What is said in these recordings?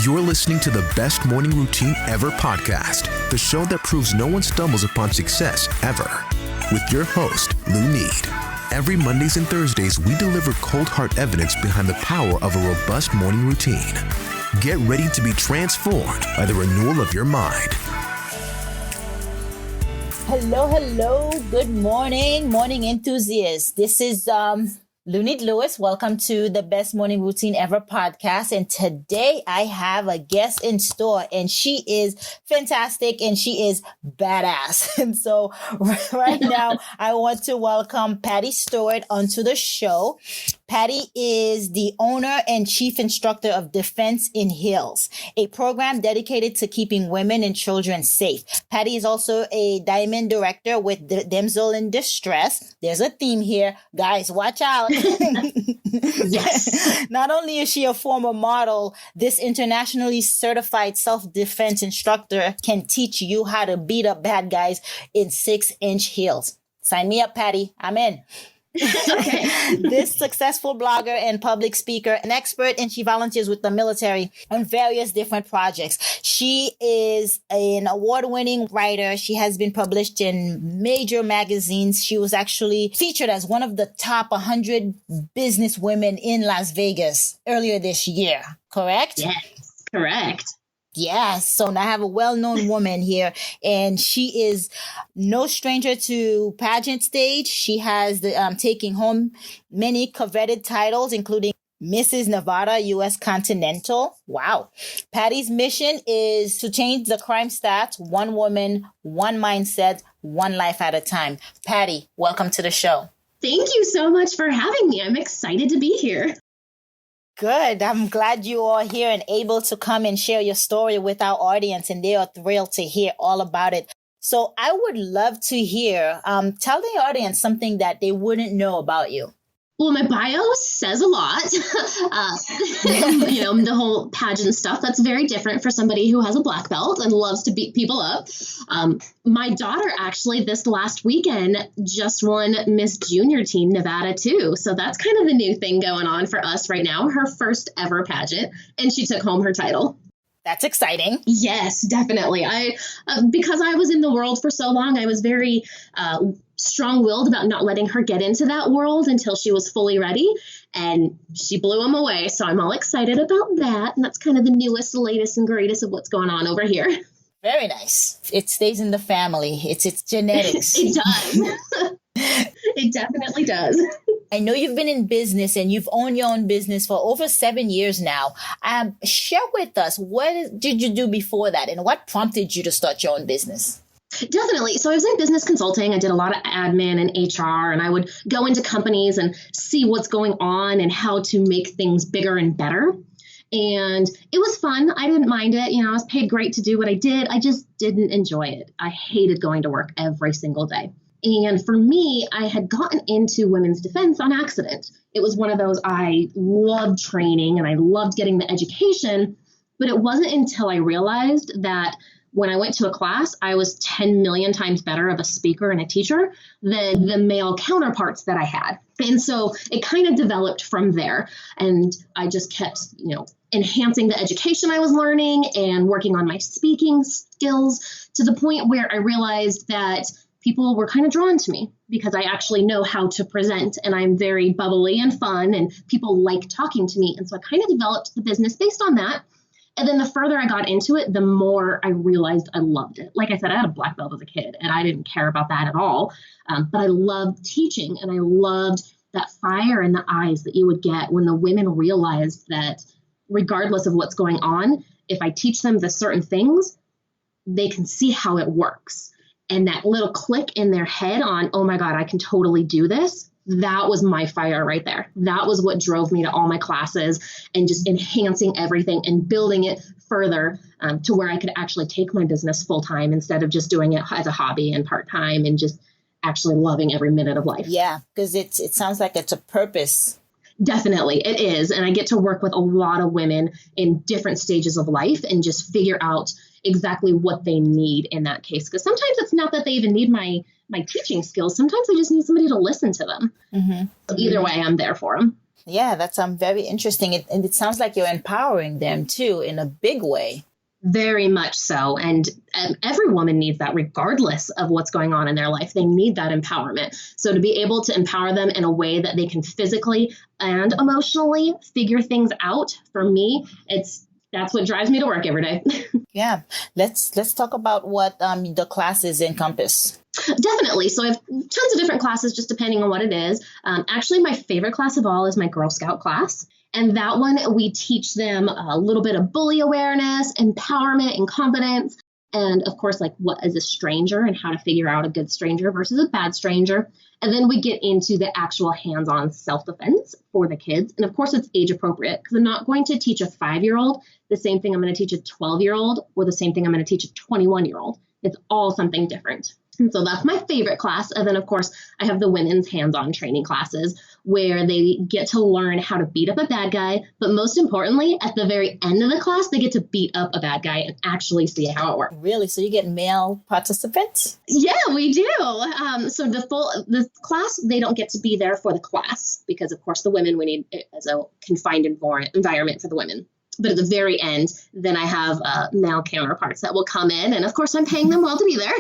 You're listening to the Best Morning Routine Ever podcast, the show that proves no one stumbles upon success ever. With your host, Lou Need. Every Mondays and Thursdays, we deliver cold hard evidence behind the power of a robust morning routine. Get ready to be transformed by the renewal of your mind. Hello. Good morning, morning enthusiasts. This is Lunid Lewis. Welcome to the Best Morning Routine Ever podcast. And today I have a guest in store, and she is fantastic and she is badass. And so right now I want to welcome Patti Stewart onto the show. Patti is the owner and chief instructor of Defense in Heels, a program dedicated to keeping women and children safe. Patti is also a diamond director with Damsel in Distress. There's a theme here. Guys, watch out. Yes. Not only is she a former model, this internationally certified self-defense instructor can teach you how to beat up bad guys in 6-inch heels. Sign me up, Patti. I'm in. Okay. This successful blogger and public speaker, an expert, and she volunteers with the military on various different projects. She is an award-winning writer. She has been published in major magazines. She was actually featured as one of the top 100 business women in Las Vegas earlier this year. Correct? Yes, correct. Yes. So now I have a well-known woman here, and she is no stranger to pageant stage. She has taking home many coveted titles, including Mrs. Nevada, U.S. Continental. Wow. Patti's mission is to change the crime stats, one woman, one mindset, one life at a time. Patti, welcome to the show. Thank you so much for having me. I'm excited to be here. Good. I'm glad you are here and able to come and share your story with our audience, and they are thrilled to hear all about it. So I would love to hear, tell the audience something that they wouldn't know about you. Well, my bio says a lot. The whole pageant stuff, that's very different for somebody who has a black belt and loves to beat people up. My daughter actually this last weekend just won Miss Junior Teen Nevada too. So that's kind of the new thing going on for us right now. Her first ever pageant, and she took home her title. That's exciting. Yes, definitely. Because I was in the world for so long, I was very strong-willed about not letting her get into that world until she was fully ready, and she blew them away. So I'm all excited about that, and that's kind of the newest, latest, and greatest of what's going on over here. Very nice. It stays in the family. It's genetics. It does. It definitely does. I know you've been in business and you've owned your own business for over 7 years now. Share with us, what did you do before that, and what prompted you to start your own business? Definitely. So I was in business consulting. I did a lot of admin and HR, and I would go into companies and see what's going on and how to make things bigger and better. And it was fun. I didn't mind it. I was paid great to do what I did. I just didn't enjoy it. I hated going to work every single day. And for me, I had gotten into women's defense on accident. It was one of those, I loved training and I loved getting the education, but it wasn't until I realized that when I went to a class, I was 10 million times better of a speaker and a teacher than the male counterparts that I had. And so it kind of developed from there. And I just kept, enhancing the education I was learning and working on my speaking skills to the point where I realized that people were kind of drawn to me because I actually know how to present, and I'm very bubbly and fun, and people like talking to me. And so I kind of developed the business based on that. And then the further I got into it, the more I realized I loved it. Like I said, I had a black belt as a kid, and I didn't care about that at all. But I loved teaching, and I loved that fire in the eyes that you would get when the women realized that regardless of what's going on, if I teach them the certain things, they can see how it works. And that little click in their head on, oh my God, I can totally do this. That was my fire right there. That was what drove me to all my classes and just enhancing everything and building it further to where I could actually take my business full time instead of just doing it as a hobby and part time and just actually loving every minute of life. Yeah, because it sounds like it's a purpose. Definitely, it is. And I get to work with a lot of women in different stages of life and just figure out exactly what they need in that case. Because sometimes it's not that they even need my teaching skills. Sometimes I just need somebody to listen to them. Mm-hmm. Either way, I'm there for them. Yeah, that's very interesting. And it sounds like you're empowering them too in a big way. Very much so. And every woman needs that regardless of what's going on in their life. They need that empowerment. So to be able to empower them in a way that they can physically and emotionally figure things out, for me, that's what drives me to work every day. Yeah. Let's talk about what the classes encompass. Definitely. So I have tons of different classes, just depending on what it is. Actually, my favorite class of all is my Girl Scout class. And that one, we teach them a little bit of bully awareness, empowerment, and confidence. And of course, like what is a stranger and how to figure out a good stranger versus a bad stranger. And then we get into the actual hands-on self-defense for the kids. And of course, it's age appropriate because I'm not going to teach a 5-year-old the same thing I'm going to teach a 12-year-old or the same thing I'm going to teach a 21-year-old. It's all something different. And so that's my favorite class. And then, of course, I have the women's hands-on training classes where they get to learn how to beat up a bad guy. But most importantly, at the very end of the class, they get to beat up a bad guy and actually see how it works. Really? So you get male participants? Yeah, we do. So the class, they don't get to be there for the class because, of course, the women, we need it as a confined environment for the women. But at the very end, then I have male counterparts that will come in. And of course, I'm paying them well to be there.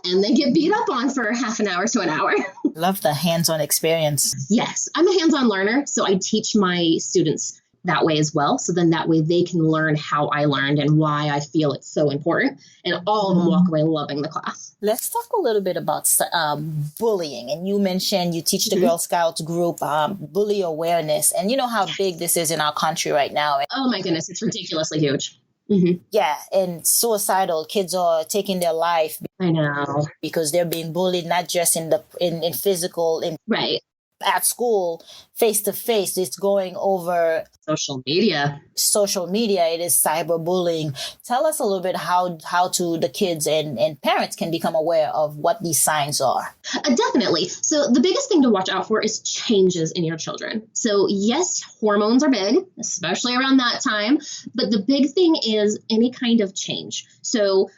And they get beat up on for half an hour to an hour. Love the hands-on experience. Yes, I'm a hands-on learner. So I teach my students that way as well. So then that way they can learn how I learned and why I feel it's so important. And all of them walk away loving the class. Let's talk a little bit about bullying. And you mentioned you teach the Girl Scouts group bully awareness. And you know how big this is in our country right now. Oh my goodness, it's ridiculously huge. Mm-hmm. Yeah, and suicidal kids are taking their life. I know. Because they're being bullied, not just in physical, right. At school, face to face. It's going over social media. It is cyberbullying. Tell us a little bit how to the kids and parents can become aware of what these signs are. Definitely. So the biggest thing to watch out for is changes in your children. So yes, hormones are big, especially around that time. But the big thing is any kind of change. So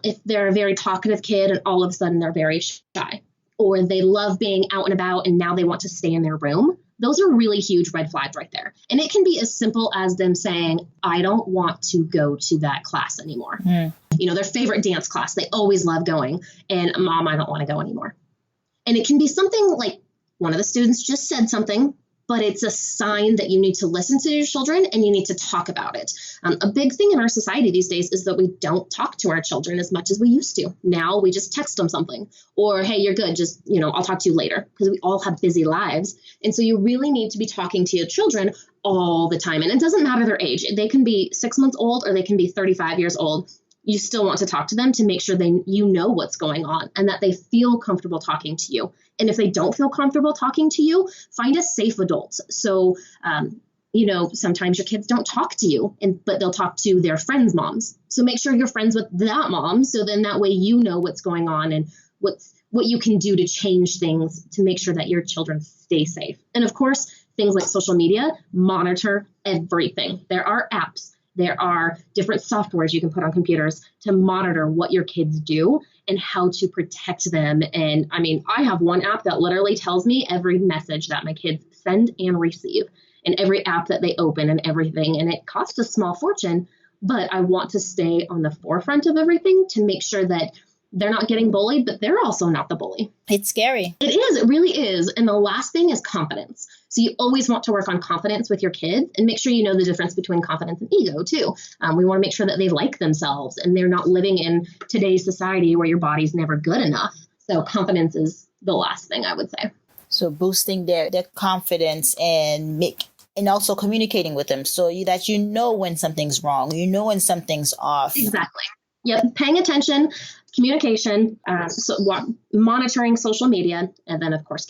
if they're a very talkative kid and all of a sudden they're very shy, or they love being out and about and now they want to stay in their room, those are really huge red flags right there. And it can be as simple as them saying, I don't want to go to that class anymore. You know, their favorite dance class, they always love going. And Mom, I don't want to go anymore. And it can be something like one of the students just said something, but it's a sign that you need to listen to your children and you need to talk about it. A big thing in our society these days is that we don't talk to our children as much as we used to. Now we just text them something or, hey, you're good. Just, I'll talk to you later, because we all have busy lives. And so you really need to be talking to your children all the time. And it doesn't matter their age. They can be 6 months old or they can be 35 years old. You still want to talk to them to make sure you know what's going on and that they feel comfortable talking to you. And if they don't feel comfortable talking to you, find a safe adult. So, sometimes your kids don't talk to you, but they'll talk to their friends' moms. So make sure you're friends with that mom. So then that way you know what's going on and what you can do to change things to make sure that your children stay safe. And of course, things like social media, monitor everything. There are apps. There are different softwares you can put on computers to monitor what your kids do and how to protect them. And I have one app that literally tells me every message that my kids send and receive and every app that they open and everything. And it costs a small fortune, but I want to stay on the forefront of everything to make sure that they're not getting bullied, but they're also not the bully. It's scary. It is. It really is. And the last thing is confidence. So you always want to work on confidence with your kids and make sure you know the difference between confidence and ego too. We want to make sure that they like themselves and they're not living in today's society where your body's never good enough. So confidence is the last thing I would say. So boosting their confidence and also communicating with them so that you know when something's wrong, when something's off. Exactly. Yep. Paying attention, communication, monitoring social media, and then, of course,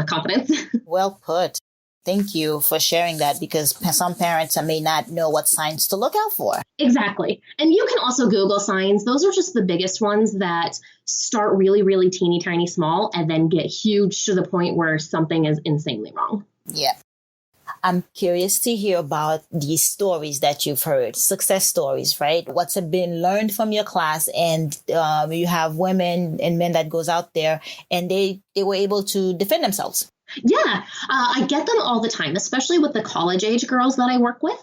confidence. Well put. Thank you for sharing that, because some parents may not know what signs to look out for. Exactly. And you can also Google signs. Those are just the biggest ones that start really, really teeny tiny small and then get huge to the point where something is insanely wrong. Yeah. I'm curious to hear about these stories that you've heard, success stories, right? What's been learned from your class, and you have women and men that goes out there and they were able to defend themselves. Yeah, I get them all the time, especially with the college age girls that I work with.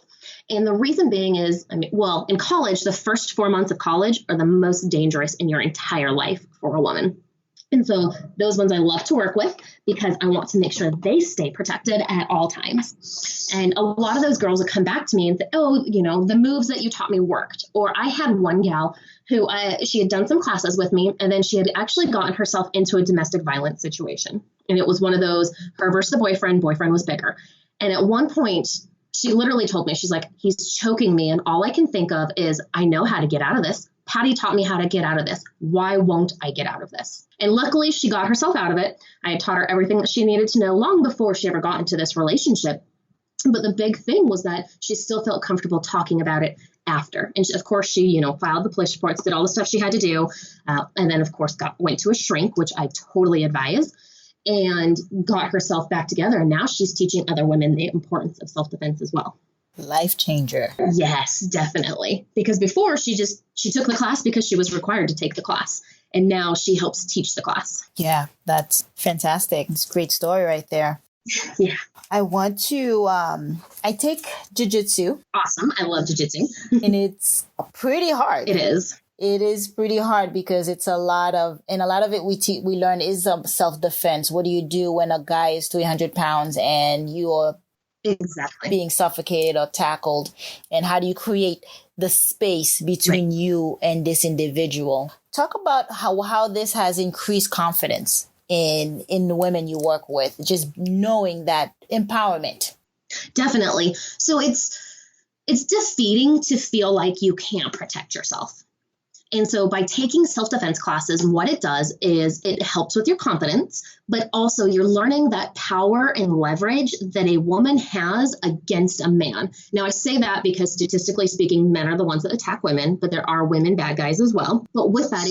And the reason being is, in college, the first 4 months of college are the most dangerous in your entire life for a woman. And so those ones I love to work with because I want to make sure they stay protected at all times. And a lot of those girls will come back to me and say, oh, the moves that you taught me worked. Or I had one gal who she had done some classes with me, and then she had actually gotten herself into a domestic violence situation. And it was one of those, her versus the boyfriend was bigger. And at one point, she literally told me, she's like, he's choking me. And all I can think of is, I know how to get out of this. Patti taught me how to get out of this. Why won't I get out of this? And luckily, she got herself out of it. I had taught her everything that she needed to know long before she ever got into this relationship. But the big thing was that she still felt comfortable talking about it after. And of course, she, filed the police reports, did all the stuff she had to do. And then, of course, went to a shrink, which I totally advise, and got herself back together. And now she's teaching other women the importance of self-defense as well. Life changer. Yes, definitely. Because before she took the class because she was required to take the class. And now she helps teach the class. Yeah, that's fantastic. It's a great story right there. Yeah. I want to, I take jujitsu. Awesome. I love jujitsu. And it's pretty hard. It is. It is pretty hard because it's a lot of it we learn is self-defense. What do you do when a guy is 300 pounds and you are exactly being suffocated or tackled? And how do you create the space between you and this individual? Talk about how this has increased confidence in the women you work with, just knowing that empowerment. Definitely. So it's defeating to feel like you can't protect yourself. And so by taking self-defense classes, what it does is it helps with your confidence, but also you're learning that power and leverage that a woman has against a man. Now, I say that because statistically speaking, men are the ones that attack women, but there are women bad guys as well. But with that,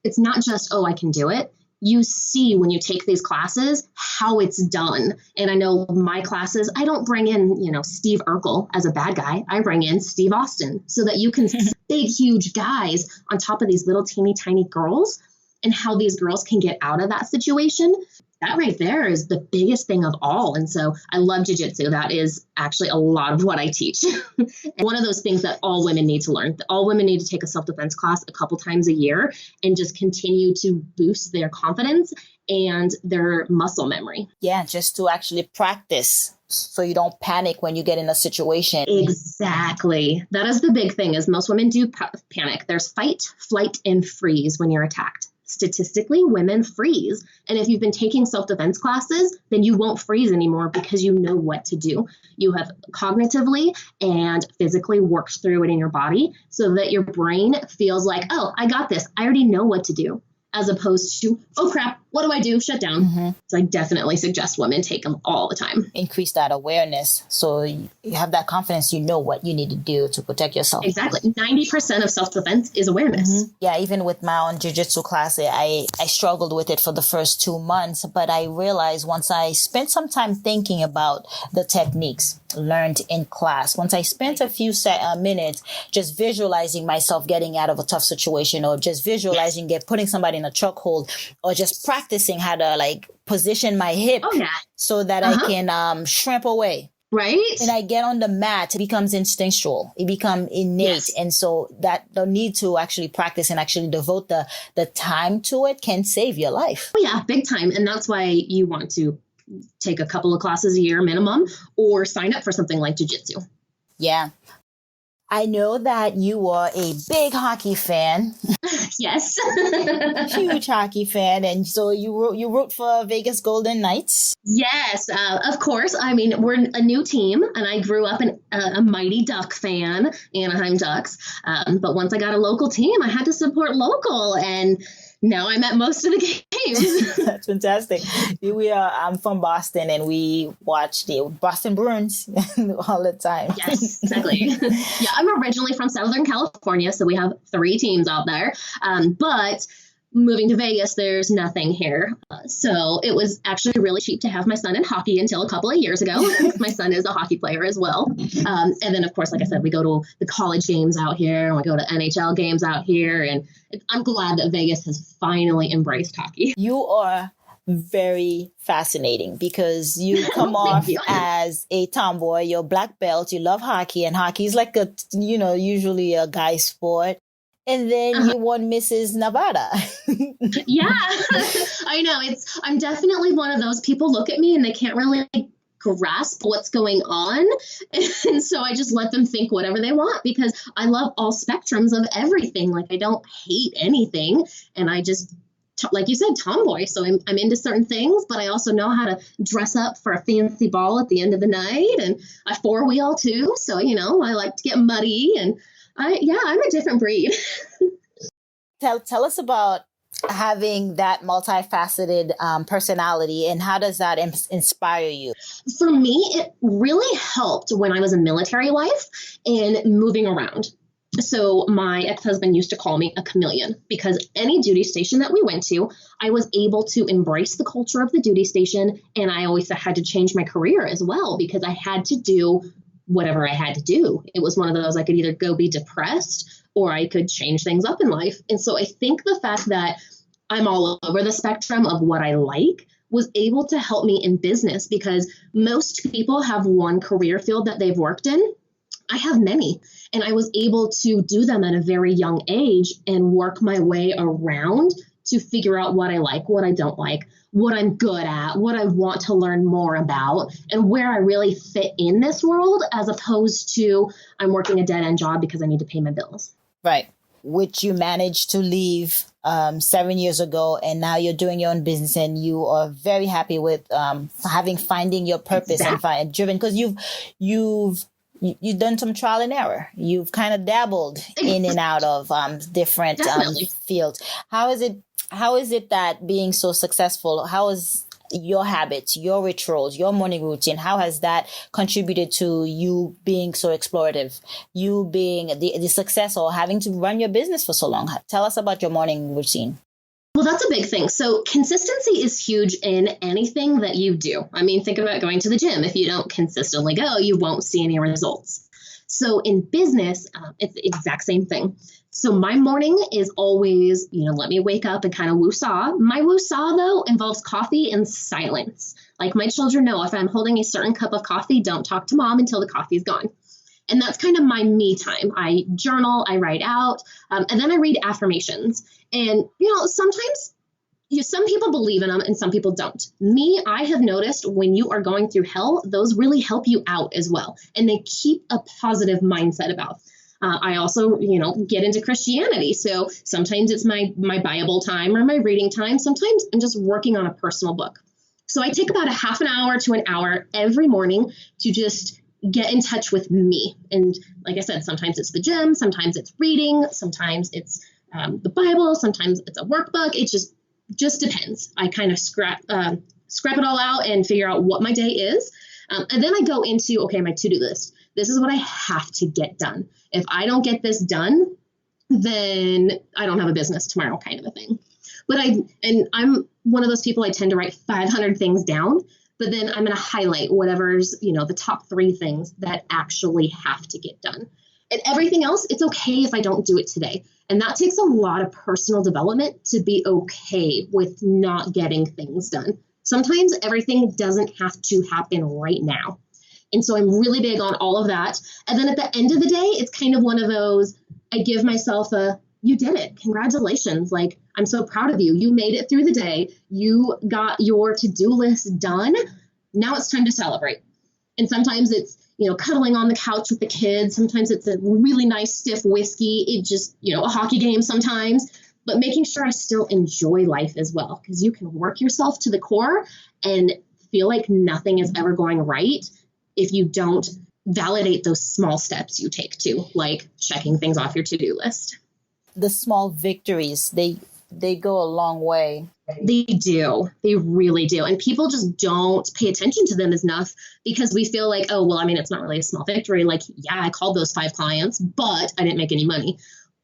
it's not just, oh, I can do it. You see when you take these classes how it's done. And I know my classes, I don't bring in, Steve Urkel as a bad guy. I bring in Steve Austin so that you can see big, huge guys on top of these little teeny tiny girls and how these girls can get out of that situation. That right there is the biggest thing of all. And so I love jujitsu. That is actually a lot of what I teach. And one of those things that all women need to learn. All women need to take a self-defense class a couple times a year and just continue to boost their confidence and their muscle memory. Yeah, just to actually practice so you don't panic when you get in a situation. Exactly. That is the big thing is most women do panic. There's fight, flight, and freeze when you're attacked. Statistically, women freeze. And if you've been taking self-defense classes, then you won't freeze anymore because you know what to do. You have cognitively and physically worked through it in your body so that your brain feels like, oh, I got this. I already know what to do. As opposed to, oh, crap, what do I do? Shut down. Mm-hmm. So I definitely suggest women take them all the time. Increase that awareness. So you have that confidence, you know what you need to do to protect yourself. Exactly. 90% of self-defense is awareness. Mm-hmm. Yeah, even with my own jiu-jitsu class, I struggled with it for the first 2 months. But I realized once I spent some time thinking about the techniques learned in class, once I spent a few minutes just visualizing myself getting out of a tough situation or just visualizing putting somebody in a chokehold or just practicing how to position my hip so that I can shrimp away. Right. And I get on the mat, it becomes instinctual. It becomes innate. Yes. And so that the need to actually practice and actually devote the time to it can save your life. Oh, yeah, big time. And that's why you want to take a couple of classes a year minimum or sign up for something like jiu-jitsu. Yeah. I know that you are a big hockey fan. Yes. Huge hockey fan. And so you root for Vegas Golden Knights? Yes, of course. I mean, we're a new team, and I grew up a Mighty Duck fan, Anaheim Ducks. But once I got a local team, I had to support local, and now I'm at most of the games. That's fantastic. I'm from Boston, and we watch the Boston Bruins all the time. Yes, exactly. Yeah, I'm originally from Southern California, so we have 3 teams out there. But moving to Vegas, there's nothing here. So it was actually really cheap to have my son in hockey until a couple of years ago. My son is a hockey player as well. And then, of course, like I said, we go to the college games out here and we go to NHL games out here. And I'm glad that Vegas has finally embraced hockey. You are very fascinating because you come off as a tomboy, you're black belt, you love hockey, and hockey is like usually a guy sport. And then you won Mrs. Nevada. Yeah, I know. I'm definitely one of those people look at me and they can't really grasp what's going on. And so I just let them think whatever they want because I love all spectrums of everything. Like I don't hate anything. And I just, like you said, tomboy. So I'm into certain things, but I also know how to dress up for a fancy ball at the end of the night. And I four-wheel too. So, I like to get muddy and I'm a different breed. Tell us about having that multifaceted personality and how does that inspire you? For me, it really helped when I was a military wife and moving around. So my ex-husband used to call me a chameleon because any duty station that we went to, I was able to embrace the culture of the duty station. And I always had to change my career as well because I had to do whatever I had to do. It was one of those, I could either go be depressed or I could change things up in life. And so I think the fact that I'm all over the spectrum of what I like was able to help me in business because most people have one career field that they've worked in. I have many, and I was able to do them at a very young age and work my way around to figure out what I like, what I don't like, what I'm good at, what I want to learn more about, and where I really fit in this world, as opposed to I'm working a dead-end job because I need to pay my bills. Right. Which you managed to leave 7 years ago, and now you're doing your own business, and you are very happy with finding your purpose and driven because you've done some trial and error. You've kind of dabbled in and out of different fields. How is it that being so successful, how is your habits, your rituals, your morning routine, how has that contributed to you being so explorative, you being the success or having to run your business for so long? Tell us about your morning routine. Well, that's a big thing. So consistency is huge in anything that you do. I mean, think about going to the gym. If you don't consistently go, you won't see any results. So in business, it's the exact same thing. So my morning is always, let me wake up and kind of woo-saw. My woo-saw, though, involves coffee and silence. Like my children know if I'm holding a certain cup of coffee, don't talk to mom until the coffee's gone. And that's kind of my me time. I journal, I write out, and then I read affirmations. And, sometimes some people believe in them and some people don't. Me, I have noticed when you are going through hell, those really help you out as well. And they keep a positive mindset about. I also, get into Christianity. So sometimes it's my Bible time or my reading time. Sometimes I'm just working on a personal book. So I take about a half an hour to an hour every morning to just get in touch with me. And like I said, sometimes it's the gym, sometimes it's reading, sometimes it's the Bible, sometimes it's a workbook. It just depends. I kind of scrap it all out and figure out what my day is. And then I go into, my to-do list. This is what I have to get done. If I don't get this done, then I don't have a business tomorrow, kind of a thing. But I'm one of those people, I tend to write 500 things down, but then I'm going to highlight whatever's, the top 3 things that actually have to get done. And everything else, it's okay if I don't do it today. And that takes a lot of personal development to be okay with not getting things done. Sometimes everything doesn't have to happen right now. And so I'm really big on all of that. And then at the end of the day, it's kind of one of those, I give myself you did it. Congratulations. Like, I'm so proud of you. You made it through the day. You got your to-do list done. Now it's time to celebrate. And sometimes it's, cuddling on the couch with the kids. Sometimes it's a really nice stiff whiskey. It just, a hockey game sometimes. But making sure I still enjoy life as well, because you can work yourself to the core and feel like nothing is ever going right if you don't validate those small steps you take too, like checking things off your to-do list. The small victories, they go a long way. They do. They really do. And people just don't pay attention to them enough because we feel like, it's not really a small victory. Like, yeah, I called those 5 clients, but I didn't make any money.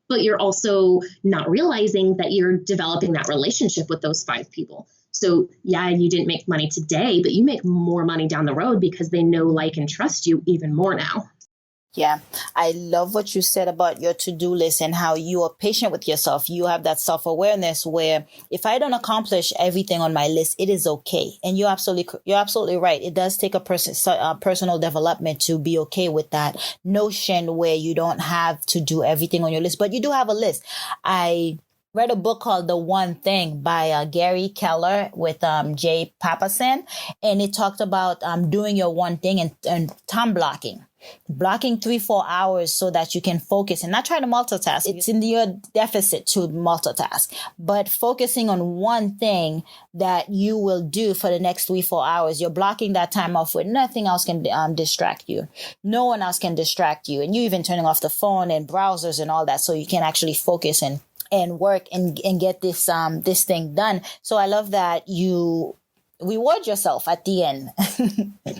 But you're also not realizing that you're developing that relationship with those 5 people. So yeah, you didn't make money today, but you make more money down the road because they know, like, and trust you even more now. Yeah, I love what you said about your to-do list and how you are patient with yourself. You have that self-awareness where if I don't accomplish everything on my list, it is okay. And you're absolutely right. It does take a personal development to be okay with that notion where you don't have to do everything on your list, but you do have a list. I read a book called The One Thing by Gary Keller with Jay Papasan, and it talked about doing your one thing and time blocking 3-4 hours so that you can focus and not try to multitask. It's in your deficit to multitask, but focusing on one thing that you will do for the next 3-4 hours. You're blocking that time off where nothing else can distract you. No one else can distract you. And you even turning off the phone and browsers and all that so you can actually focus and work and get this thing done. So I love that you reward yourself at the end.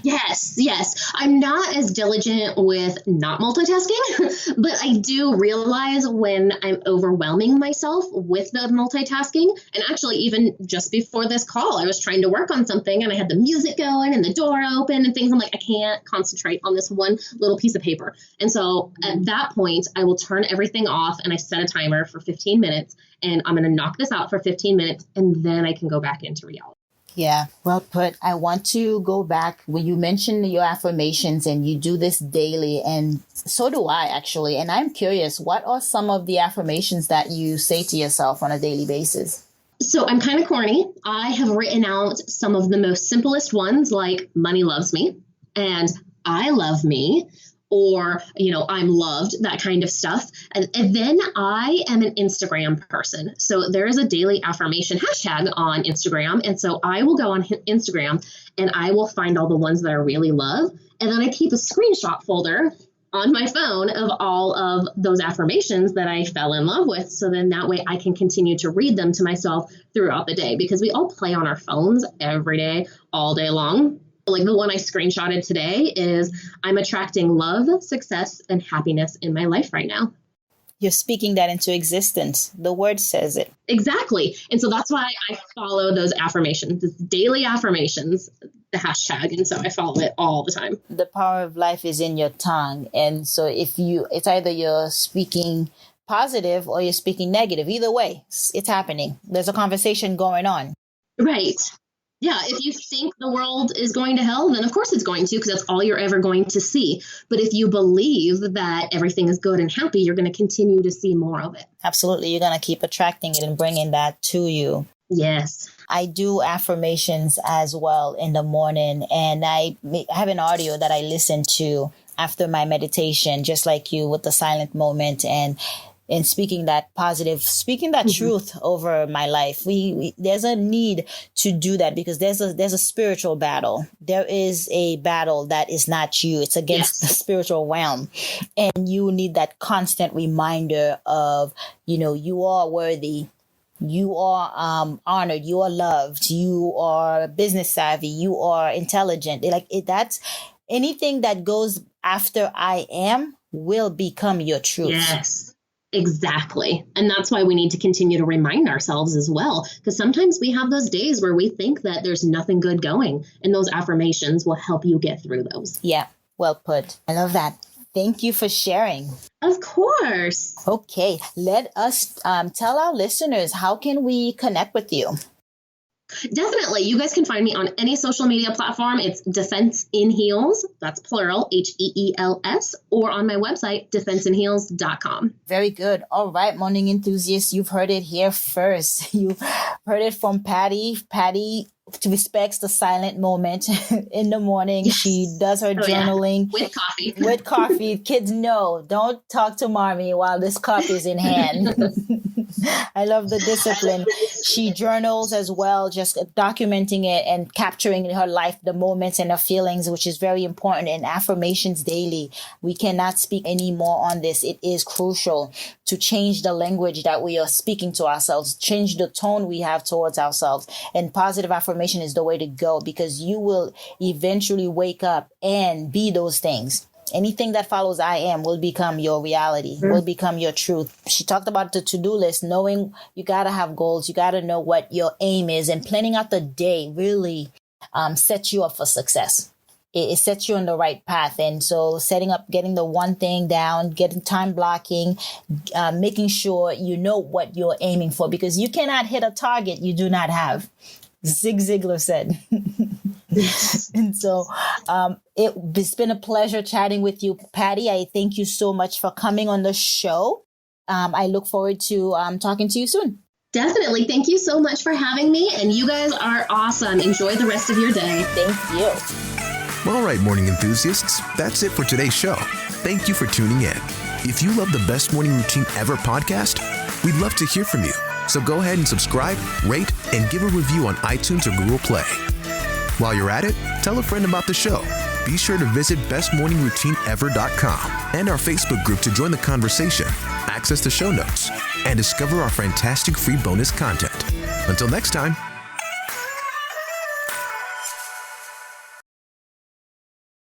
Yes. I'm not as diligent with not multitasking, but I do realize when I'm overwhelming myself with the multitasking. And actually, even just before this call, I was trying to work on something and I had the music going and the door open and things. I'm like, I can't concentrate on this one little piece of paper. And so at that point, I will turn everything off and I set a timer for 15 minutes and I'm going to knock this out for 15 minutes and then I can go back into reality. Yeah, well put. I want to go back when you mentioned your affirmations and you do this daily, and so do I actually. And I'm curious, what are some of the affirmations that you say to yourself on a daily basis? So I'm kind of corny. I have written out some of the most simplest ones like money loves me and I love me, or, I'm loved, that kind of stuff. And then I am an Instagram person. So there is a daily affirmation hashtag on Instagram. And so I will go on Instagram and I will find all the ones that I really love. And then I keep a screenshot folder on my phone of all of those affirmations that I fell in love with. So then that way I can continue to read them to myself throughout the day, because we all play on our phones every day, all day long. Like the one I screenshotted today is, I'm attracting love, success, and happiness in my life right now. You're speaking that into existence. The word says it. Exactly. And so that's why I follow those affirmations, it's daily affirmations, the hashtag. And so I follow it all the time. The power of life is in your tongue. And so it's either you're speaking positive or you're speaking negative. Either way, it's happening. There's a conversation going on. Right. Yeah, if you think the world is going to hell, then of course it's going to, because that's all you're ever going to see. But if you believe that everything is good and happy, you're going to continue to see more of it. Absolutely. You're going to keep attracting it and bringing that to you. Yes. I do affirmations as well in the morning, and I have an audio that I listen to after my meditation, just like you, with the silent moment and speaking that positive, speaking that truth over my life. There's a need to do that, because there's a spiritual battle. There is a battle that is not you. It's against the spiritual realm. And you need that constant reminder of, you are worthy. You are honored. You are loved. You are business savvy. You are intelligent. That's anything that goes after I am will become your truth. Yes. Exactly. And that's why we need to continue to remind ourselves as well, because sometimes we have those days where we think that there's nothing good going, and those affirmations will help you get through those. Yeah, well put. I love that. Thank you for sharing. Of course. Okay, let us tell our listeners, how can we connect with you? Definitely. You guys can find me on any social media platform. It's Defense in Heels. That's plural, HEELS, or on my website, defenseinheels.com. Very good. All right, morning enthusiasts, you've heard it here first. You've heard it from Patti. Patti respects the silent moment in the morning. Yes. She does her journaling. Yeah. With coffee. With coffee. Kids, no, don't talk to mommy while this coffee is in hand. I love the discipline. She journals as well, just documenting it and capturing in her life the moments and her feelings, which is very important. And affirmations daily. We cannot speak any more on this. It is crucial to change the language that we are speaking to ourselves, change the tone we have towards ourselves. And positive affirmation is the way to go, because you will eventually wake up and be those things. Anything that follows I am will become your reality, will become your truth. She talked about the to-do list, knowing you got to have goals. You got to know what your aim is, and planning out the day really sets you up for success. it sets you on the right path. And so getting the one thing down, getting time blocking, making sure you know what you're aiming for, because you cannot hit a target you do not have. Zig Ziglar said. And so it's been a pleasure chatting with you, Patti. I thank you so much for coming on the show. I look forward to talking to you soon. Definitely. Thank you so much for having me. And you guys are awesome. Enjoy the rest of your day. Thank you. All right, morning enthusiasts, that's it for today's show. Thank you for tuning in. If you love the Best Morning Routine Ever podcast, we'd love to hear from you. So go ahead and subscribe, rate, and give a review on iTunes or Google Play. While you're at it, tell a friend about the show. Be sure to visit bestmorningroutineever.com and our Facebook group to join the conversation, access the show notes, and discover our fantastic free bonus content. Until next time,